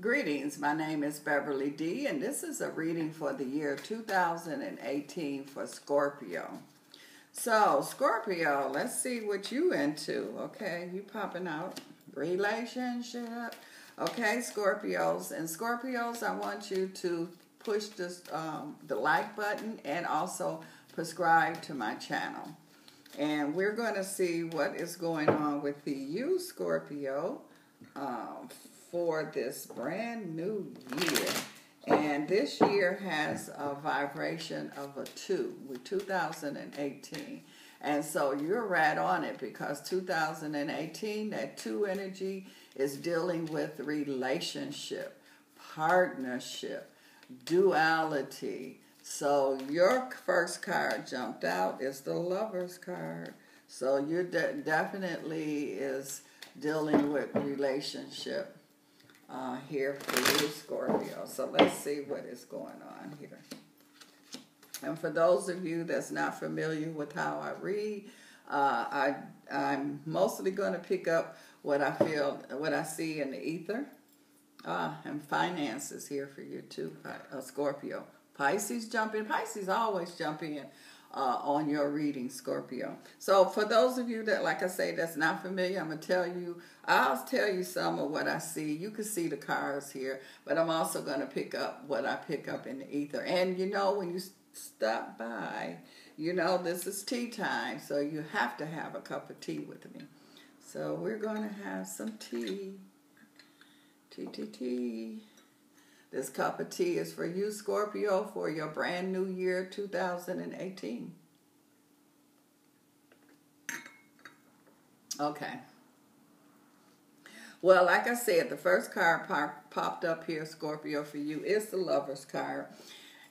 Greetings, my name is Beverly D, and this is a reading for the year 2018 for Scorpio. So, Scorpio, let's see what you into, okay? You popping out. Relationship. Okay, Scorpios. And Scorpios, I want you to push this, the like button and also subscribe to my channel. And we're going to see what is going on with you, Scorpio, for this brand new year. And this year has a vibration of a 2 with 2018. And so you're right on it because 2018, that 2 energy is dealing with relationship, partnership, duality. So your first card jumped out is the Lover's card. So you definitely is dealing with relationship here for you, Scorpio. So let's see what is going on here. And for those of you that's not familiar with how I read, I'm mostly going to pick up what I feel, what I see in the ether. And finances here for you too, Scorpio. Pisces jump in. Pisces always jump in on your reading, Scorpio. So for those of you that, like I say, that's not familiar, I'll tell you some of what I see. You can see the cards here, but I'm also going to pick up what I pick up in the ether. And you know, when you stop by, you know, this is tea time, so you have to have a cup of tea with me. So we're going to have some tea. Tea. This cup of tea is for you, Scorpio, for your brand new year, 2018. Okay. Well, like I said, the first card popped up here, Scorpio, for you is the Lover's card.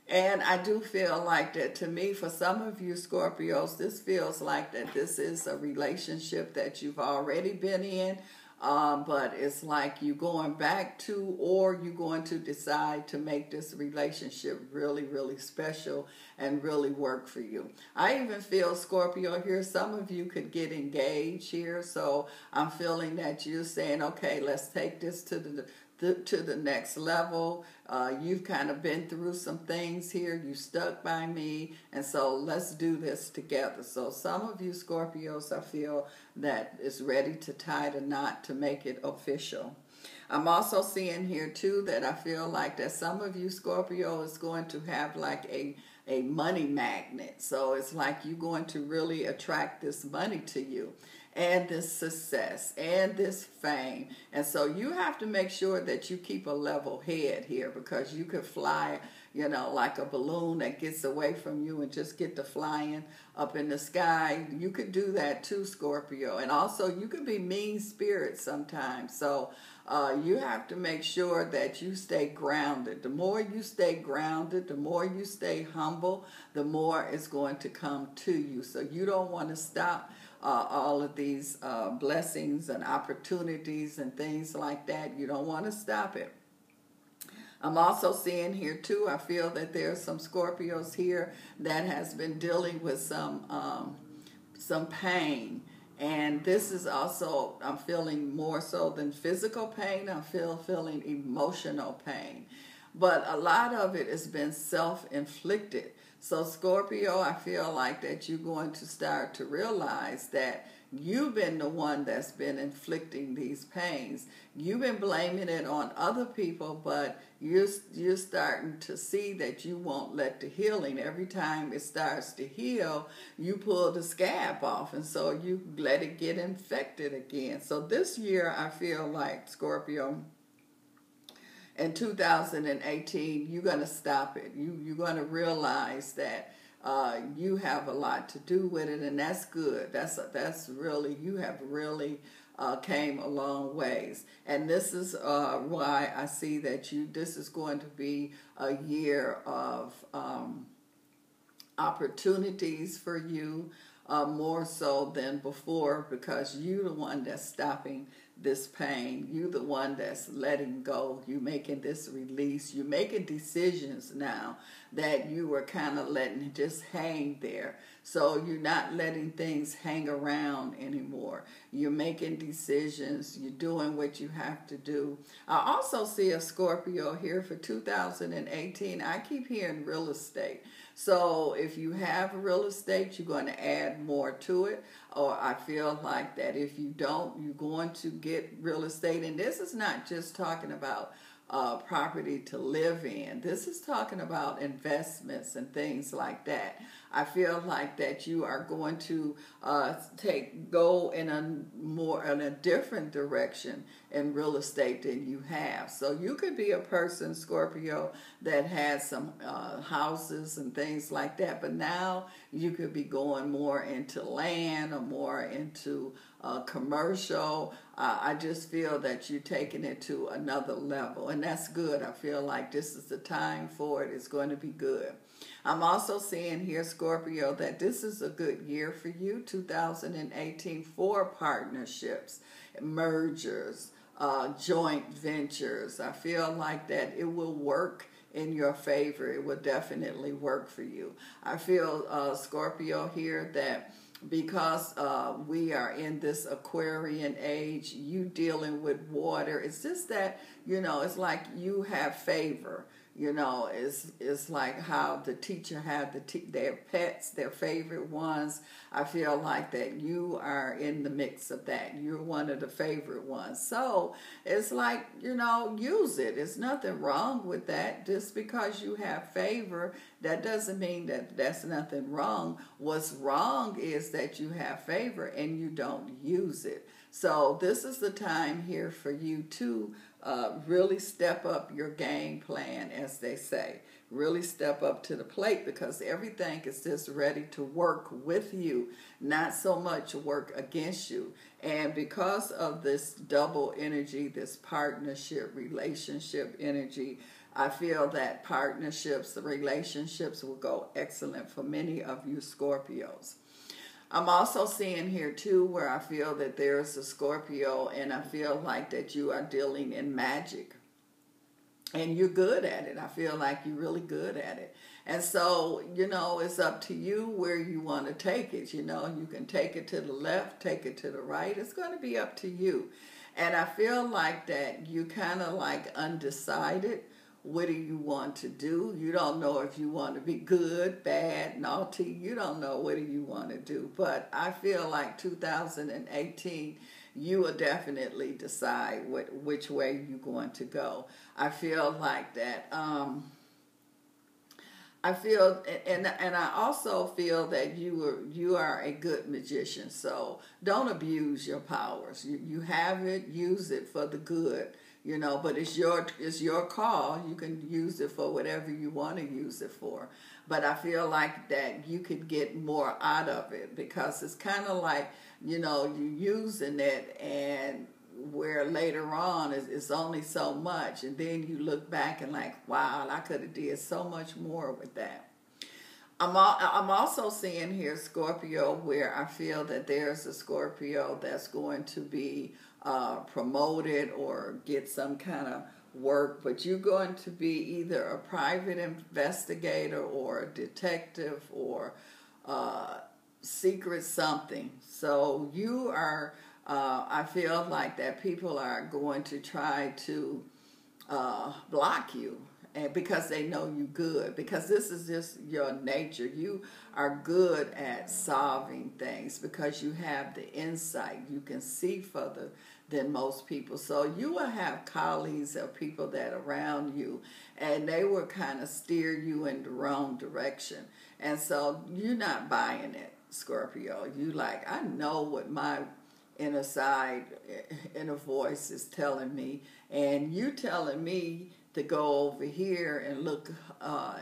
And I do feel like that, to me, for some of you Scorpios, this feels like that this is a relationship that you've already been in. But it's like you going back to, or you're going to decide to make this relationship really, really special and really work for you. I even feel, Scorpio, here, some of you could get engaged here. So I'm feeling that you're saying, okay, let's take this to the next level. You've kind of been through some things here. You stuck by me. And so let's do this together. So some of you Scorpios, I feel that is ready to tie the knot to make it official. I'm also seeing here too that I feel like that some of you Scorpio is going to have like a money magnet. So it's like you're going to really attract this money to you, and this success, and this fame. And so you have to make sure that you keep a level head here, because you could fly, you know, like a balloon that gets away from you and just get to flying up in the sky. You could do that too, Scorpio. And also you could be mean spirit sometimes. So you have to make sure that you stay grounded. The more you stay grounded, the more you stay humble, the more it's going to come to you. So you don't want to stop all of these blessings and opportunities and things like that. You don't want to stop it. I'm also seeing here too, I feel that there's some Scorpios here that has been dealing with some pain. And this is also, I'm feeling more so than physical pain, I'm feeling emotional pain. But a lot of it has been self-inflicted. So Scorpio, I feel like that you're going to start to realize that you've been the one that's been inflicting these pains. You've been blaming it on other people, but you're starting to see that you won't let the healing. Every time it starts to heal, you pull the scab off, and so you let it get infected again. So this year, I feel like, Scorpio, in 2018, you're going to stop it. You're going to realize that you have a lot to do with it, and that's good. That's really, you have really came a long ways. And this is why I see that this is going to be a year of opportunities for you, more so than before, because you're the one that's stopping this pain. You're the one that's letting go. You're making this release. You're making decisions now that you were kind of letting just hang there. So you're not letting things hang around anymore. You're making decisions. You're doing what you have to do. I also see a Scorpio here for 2018. I keep hearing real estate. So if you have real estate, you're going to add more to it. Or I feel like that if you don't, you're going to get real estate. And this is not just talking about property to live in. This is talking about investments and things like that. I feel like that you are going to go in a different direction in real estate than you have. So you could be a person, Scorpio, that has some houses and things like that, but now you could be going more into land or more into commercial. I just feel that you're taking it to another level, and that's good. I feel like this is the time for it. It's going to be good. I'm also seeing here, Scorpio, that this is a good year for you, 2018, for partnerships, mergers, joint ventures. I feel like that it will work in your favor. It will definitely work for you. I feel, Scorpio, here that because we are in this Aquarian age, you dealing with water. It's just that, it's like you have favor. It's like how the teacher had their pets, their favorite ones. I feel like that you are in the mix of that. You're one of the favorite ones. So it's like, use it. There's nothing wrong with that. Just because you have favor, that doesn't mean that that's nothing wrong. What's wrong is that you have favor and you don't use it. So this is the time here for you to really step up your game plan, as they say. Really step up to the plate, because everything is just ready to work with you, not so much work against you. And because of this double energy, this partnership, relationship energy, I feel that partnerships, the relationships will go excellent for many of you Scorpios. I'm also seeing here too where I feel that there's a Scorpio, and I feel like that you are dealing in magic. And you're good at it. I feel like you're really good at it. And so, it's up to you where you want to take it. You can take it to the left, take it to the right. It's going to be up to you. And I feel like that you kind of like undecided. What do you want to do? You don't know if you want to be good, bad, naughty. You don't know what do you want to do. But I feel like 2018, you will definitely decide which way you're going to go. I feel like that. I feel, and I also feel that you are a good magician. So don't abuse your powers. You have it, use it for the good. But it's your call. You can use it for whatever you want to use it for. But I feel like that you could get more out of it, because it's kind of like, you're using it, and where later on it's only so much, and then you look back and like, wow, I could have did so much more with that. I'm also seeing here, Scorpio, where I feel that there's a Scorpio that's going to be promoted or get some kind of work, but you're going to be either a private investigator or a detective or secret something. So you are, I feel like that people are going to try to block you. And because they know you good, because this is just your nature. You are good at solving things because you have the insight. You can see further than most people. So you will have colleagues or people that are around you, and they will kind of steer you in the wrong direction. And so you're not buying it, Scorpio. You like, I know what my inner voice is telling me, and you telling me to go over here and look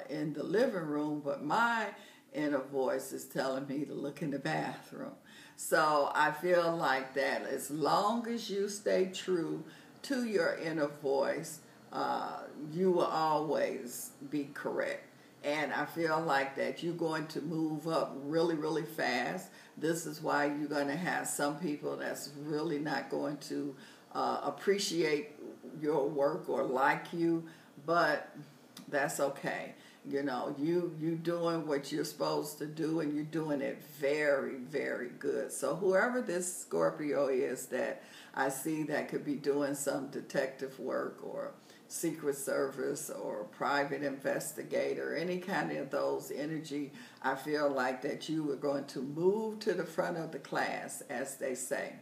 in the living room, but my inner voice is telling me to look in the bathroom. So I feel like that as long as you stay true to your inner voice, you will always be correct. And I feel like that you're going to move up really, really fast. This is why you're going to have some people that's really not going to appreciate your work or like you, but that's okay. You know, you doing what you're supposed to do, and you're doing it very, very good. So whoever this Scorpio is that I see that could be doing some detective work or Secret Service or private investigator, any kind of those energy, I feel like that you are going to move to the front of the class, as they say.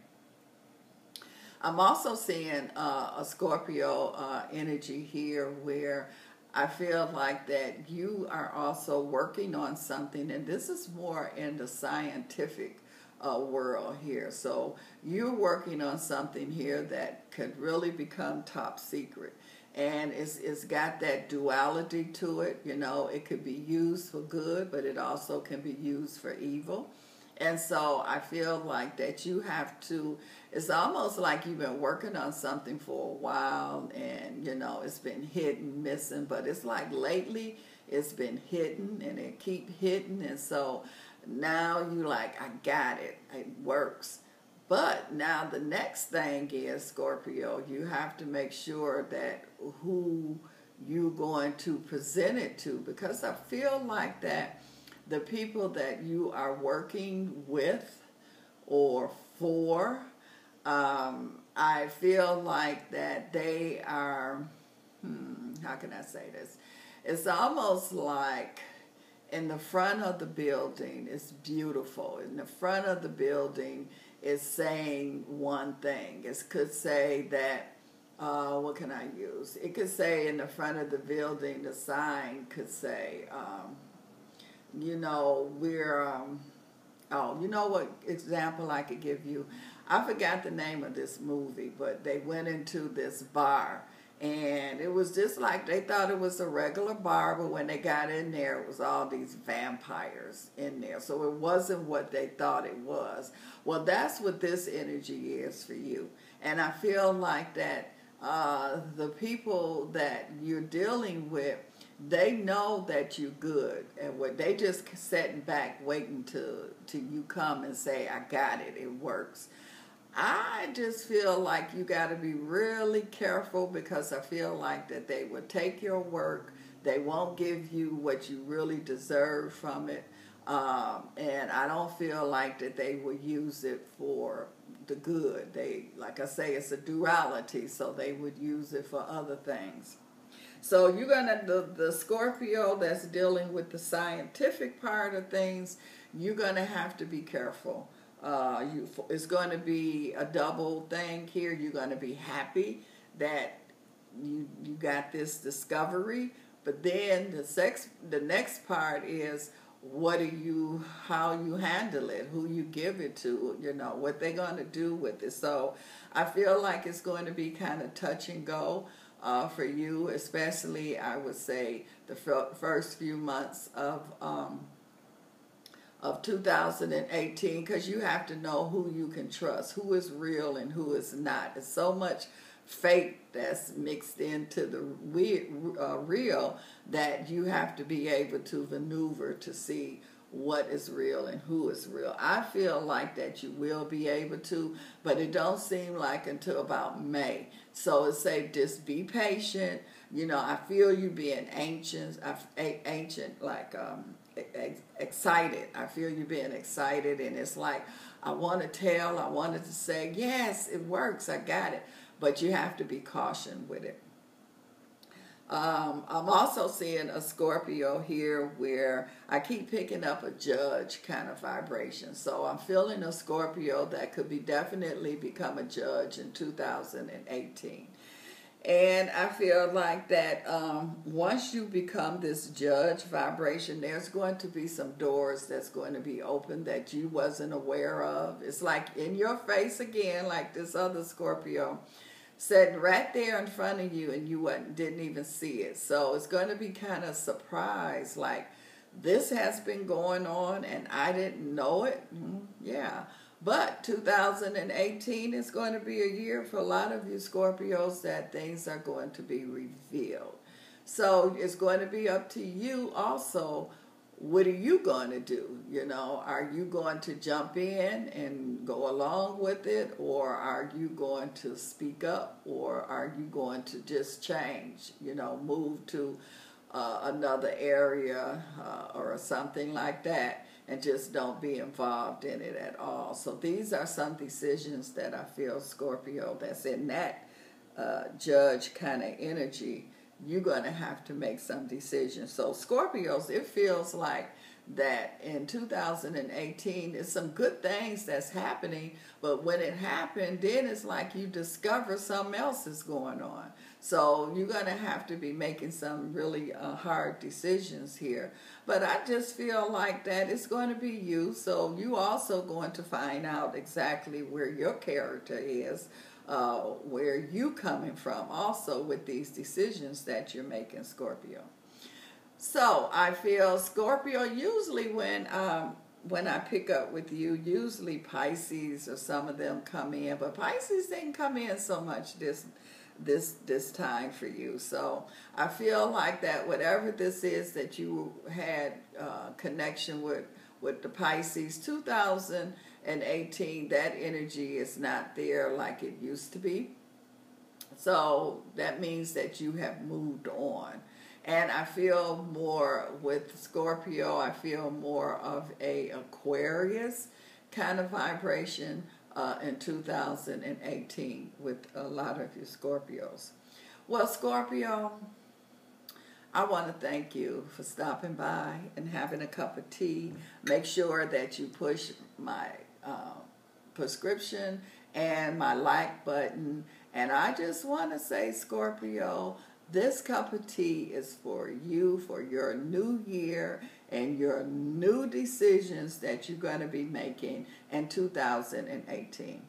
I'm also seeing a Scorpio energy here where I feel like that you are also working on something, and this is more in the scientific world here. So you're working on something here that could really become top secret. And it's got that duality to it. You know, it could be used for good, but it also can be used for evil. And so I feel like that you have to, it's almost like you've been working on something for a while, and, you know, it's been hidden, missing, but it's like lately it's been hidden, and it keep hitting, and so now you like, I got it, it works. But now the next thing is, Scorpio, you have to make sure that who you're going to present it to, because I feel like that the people that you are working with or for, I feel like that they are, how can I say this? It's almost like in the front of the building, it's beautiful. In the front of the building, it's saying one thing. It could say that, what can I use? It could say in the front of the building, the sign could say, you know, we're, oh, you know what example I could give you? I forgot the name of this movie, but they went into this bar, and it was just like they thought it was a regular bar, but when they got in there, it was all these vampires in there. So it wasn't what they thought it was. Well, that's what this energy is for you. And I feel like that the people that you're dealing with, they know that you're good, and what they just sitting back waiting to you come and say, I got it, it works. I just feel like you got to be really careful, because I feel like that they will take your work, they won't give you what you really deserve from it, and I don't feel like that they will use it for the good. They, like I say, it's a duality, so they would use it for other things. So you're gonna, the Scorpio that's dealing with the scientific part of things, you're gonna have to be careful. It's going to be a double thing here. You're going to be happy that you got this discovery, but then the next part is how you handle it, who you give it to, you know, what they're going to do with it. So I feel like it's going to be kind of touch and go for you, especially I would say the first few months of 2018, because you have to know who you can trust, who is real and who is not. There's so much fake that's mixed into the real that you have to be able to maneuver to see what is real and who is real. I feel like that you will be able to, but it don't seem like until about May. So it's say just be patient. You know, I feel you being ancient, like excited. I feel you being excited, and it's like I wanted to say, yes, it works, I got it, but you have to be cautious with it. I'm also seeing a Scorpio here where I keep picking up a judge kind of vibration. So I'm feeling a Scorpio that could be definitely become a judge in 2018. And I feel like that once you become this judge vibration, there's going to be some doors that's going to be open that you wasn't aware of. It's like in your face again, like this other Scorpio sitting right there in front of you, and you didn't even see it. So it's going to be kind of surprise, like this has been going on and I didn't know it. Yeah. But 2018 is going to be a year for a lot of you Scorpios that things are going to be revealed. So it's going to be up to you also. What are you going to do? You know, are you going to jump in and go along with it, or are you going to speak up, or are you going to just change, you know, move to another area or something like that, and just don't be involved in it at all. So these are some decisions that I feel, Scorpio, that's in that judge kind of energy. You're going to have to make some decisions. So Scorpios, it feels like that in 2018, there's some good things that's happening, but when it happened, then it's like you discover something else is going on. So you're going to have to be making some really hard decisions here. But I just feel like that it's going to be you, so you also going to find out exactly where your character is, where you coming from also with these decisions that you're making, Scorpio. So I feel, Scorpio, usually when I pick up with you, usually Pisces or some of them come in, but Pisces didn't come in so much this time for you. So I feel like that whatever this is that you had connection with the Pisces, 2018, that energy is not there like it used to be. So that means that you have moved on. And I feel more with Scorpio, I feel more of a Aquarius kind of vibration in 2018 with a lot of you Scorpios. Well, Scorpio, I want to thank you for stopping by and having a cup of tea. Make sure that you push my prescription and my like button. And I just want to say, Scorpio, this cup of tea is for you, for your new year and your new decisions that you're going to be making in 2018.